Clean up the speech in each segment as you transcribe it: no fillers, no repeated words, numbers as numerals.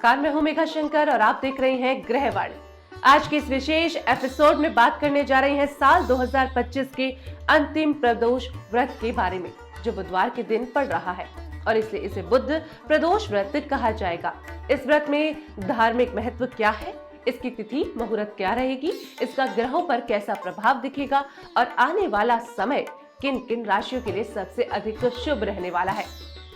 नमस्कार, मैं हूं मेघा शंकर और आप देख रहे हैं ग्रहवाणी। आज के इस विशेष एपिसोड में बात करने जा रहे हैं साल 2025 के अंतिम प्रदोष व्रत के बारे में, जो बुधवार के दिन पड़ रहा है और इसलिए इसे बुध प्रदोष व्रत कहा जाएगा। इस व्रत में धार्मिक महत्व क्या है, इसकी तिथि मुहूर्त क्या रहेगी, इसका ग्रहों पर कैसा प्रभाव दिखेगा और आने वाला समय किन किन राशियों के लिए सबसे अधिक शुभ रहने वाला है,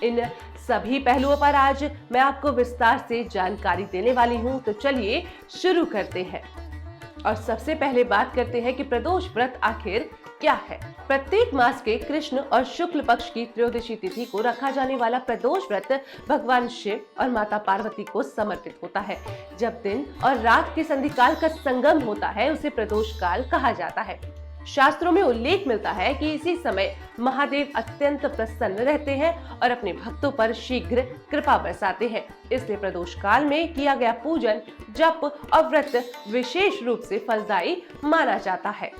इन सभी पहलुओं पर आज मैं आपको विस्तार से जानकारी देने वाली हूं। तो चलिए शुरू करते हैं और सबसे पहले बात करते हैं कि प्रदोष व्रत आखिर क्या है। प्रत्येक मास के कृष्ण और शुक्ल पक्ष की त्रयोदशी तिथि को रखा जाने वाला प्रदोष व्रत भगवान शिव और माता पार्वती को समर्पित होता है। जब दिन और रात के संधिकाल का संगम होता है उसे प्रदोष काल कहा जाता है। शास्त्रों में उल्लेख मिलता है कि इसी समय महादेव अत्यंत प्रसन्न रहते हैं और अपने भक्तों पर शीघ्र कृपा बरसाते हैं। इसलिए प्रदोष काल में किया गया पूजन, जप और व्रत विशेष रूप से फलदायी माना जाता है।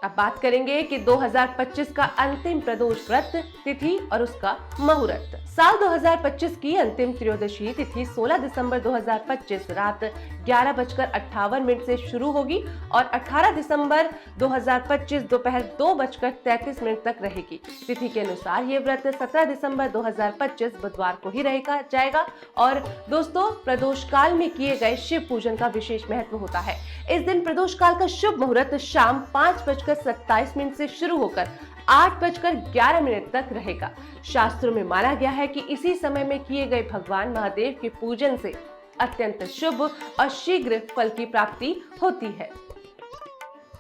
अब बात करेंगे कि 2025 का अंतिम प्रदोष व्रत तिथि और उसका मुहूर्त। साल 2025 की अंतिम त्रयोदशी तिथि 16 दिसंबर 2025 रात 11:58 से शुरू होगी और 18 दिसंबर 2025 दोपहर 2:33 तक रहेगी। तिथि के अनुसार ये व्रत 17 दिसंबर 2025 बुधवार को ही रहेगा जाएगा। और दोस्तों, प्रदोष काल में किए गए शिव पूजन का विशेष महत्व होता है। इस दिन प्रदोष काल का शुभ मुहूर्त शाम 5:27 से शुरू होकर 8:11 तक रहेगा। शास्त्रों में माना गया है कि इसी समय में किए गए भगवान महादेव के पूजन से अत्यंत शुभ और शीघ्र फल की प्राप्ति होती है।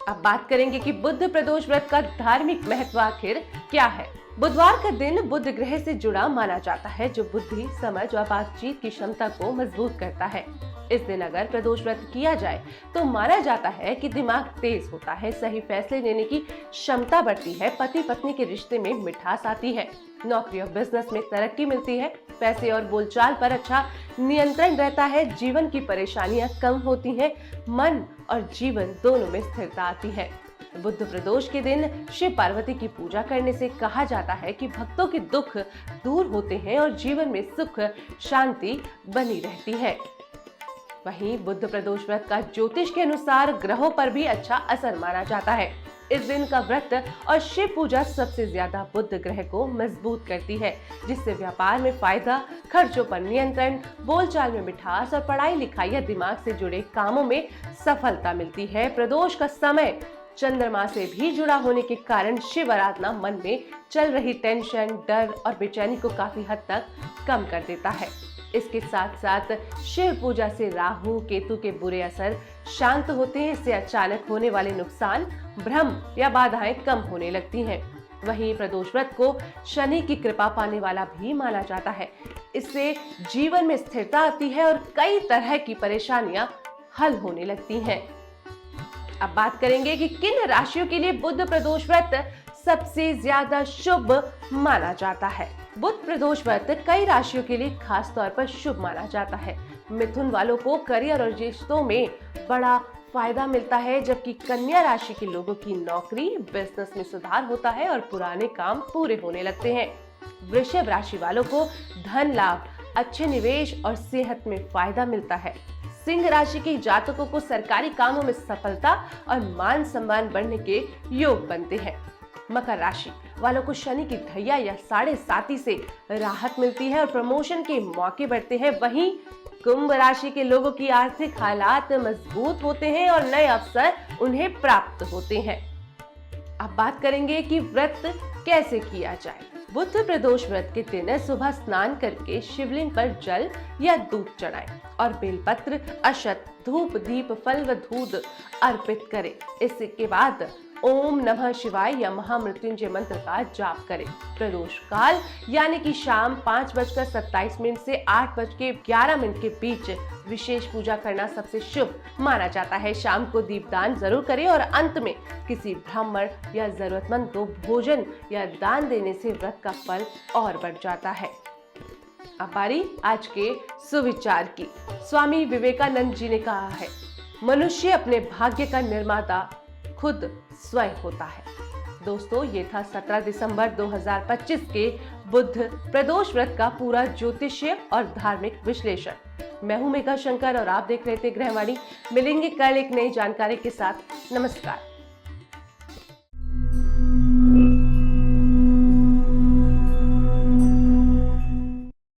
अब बात करेंगे कि बुध प्रदोष व्रत का धार्मिक महत्व आखिर क्या है। बुधवार का दिन बुध ग्रह से जुड़ा माना जाता है, जो बुद्धि, समझ और बातचीत की क्षमता को मजबूत करता है। इस दिन अगर प्रदोष व्रत किया जाए तो माना जाता है कि दिमाग तेज होता है, सही फैसले लेने की क्षमता बढ़ती है, पति पत्नी के रिश्ते में मिठास आती है, नौकरी और बिजनेस में तरक्की मिलती है, पैसे और बोलचाल पर अच्छा नियंत्रण रहता है, जीवन की परेशानियां कम होती हैं, मन और जीवन दोनों में स्थिरता आती है। बुध प्रदोष के दिन शिव पार्वती की पूजा करने से कहा जाता है कि भक्तों के दुख दूर होते हैं और जीवन में सुख शांति बनी रहती है। वहीं बुध प्रदोष व्रत का ज्योतिष के अनुसार ग्रहों पर भी अच्छा असर माना जाता है। इस दिन का व्रत और शिव पूजा सबसे ज्यादा बुध ग्रह को मजबूत करती है, जिससे व्यापार में फायदा, खर्चों पर नियंत्रण, बोलचाल में मिठास और पढ़ाई लिखाई या दिमाग से जुड़े कामों में सफलता मिलती है। प्रदोष का समय चंद्रमा से भी जुड़ा होने के कारण शिव आराधना मन में चल रही टेंशन, डर और बेचैनी को काफी हद तक कम कर देता है। इसके साथ साथ शिव पूजा से राहु केतु के बुरे असर शांत होते हैं। इससे अचानक होने वाले नुकसान, भ्रम या बाधाएं कम होने लगती हैं। वहीं प्रदोष व्रत को शनि की कृपा पाने वाला भी माना जाता है। इससे जीवन में स्थिरता आती है और कई तरह की परेशानियां हल होने लगती हैं। अब बात करेंगे कि किन राशियों के लिए बुध प्रदोष व्रत सबसे ज्यादा शुभ माना जाता है। बुध प्रदोष व्रत कई राशियों के लिए खास तौर पर शुभ माना जाता है। मिथुन वालों को करियर और रिश्तों में बड़ा फायदा मिलता है, जबकि कन्या राशि के लोगों की नौकरी, बिजनेस में सुधार होता है और पुराने काम पूरे होने लगते हैं। वृषभ राशि वालों को धन लाभ, अच्छे निवेश और सेहत में फायदा मिलता है। सिंह राशि के जातकों को सरकारी कामों में सफलता और मान सम्मान बढ़ने के योग बनते हैं। मकर राशि वालों को शनि की ढैया या 7.5 से राहत मिलती है और प्रमोशन के मौके बढ़ते हैं। वहीं कुंभ राशि के लोगों की आर्थिक हालात मजबूत होते हैं और नए अवसर उन्हें प्राप्त होते हैं। अब बात करेंगे कि व्रत कैसे किया जाए। बुध प्रदोष व्रत के दिन सुबह स्नान करके शिवलिंग पर जल या दूध चढ़ाएं और बेलपत्र, अक्षत, धूप, दीप, फल व दूध अर्पित करें। इसके बाद ओम नमः शिवाय या महामृत्युंजय मंत्र का जाप करें। प्रदोष काल यानी कि शाम 5:27 से 8:11 के बीच विशेष पूजा करना सबसे शुभ माना जाता है। शाम को दीपदान जरूर करें और अंत में किसी ब्राह्मण या जरूरतमंद को भोजन या दान देने से व्रत का फल और बढ़ जाता है। अब बारी आज के सुविचार की। स्वामी विवेकानंद जी ने कहा है, मनुष्य अपने भाग्य का निर्माता खुद स्वयं होता है। दोस्तों, ये था 17 दिसंबर 2025 के बुध प्रदोष व्रत का पूरा ज्योतिषीय और धार्मिक विश्लेषण। मैं हूं मेघा शंकर और आप देख रहे थे गृहवाणी। मिलेंगे कल एक नई जानकारी के साथ। नमस्कार।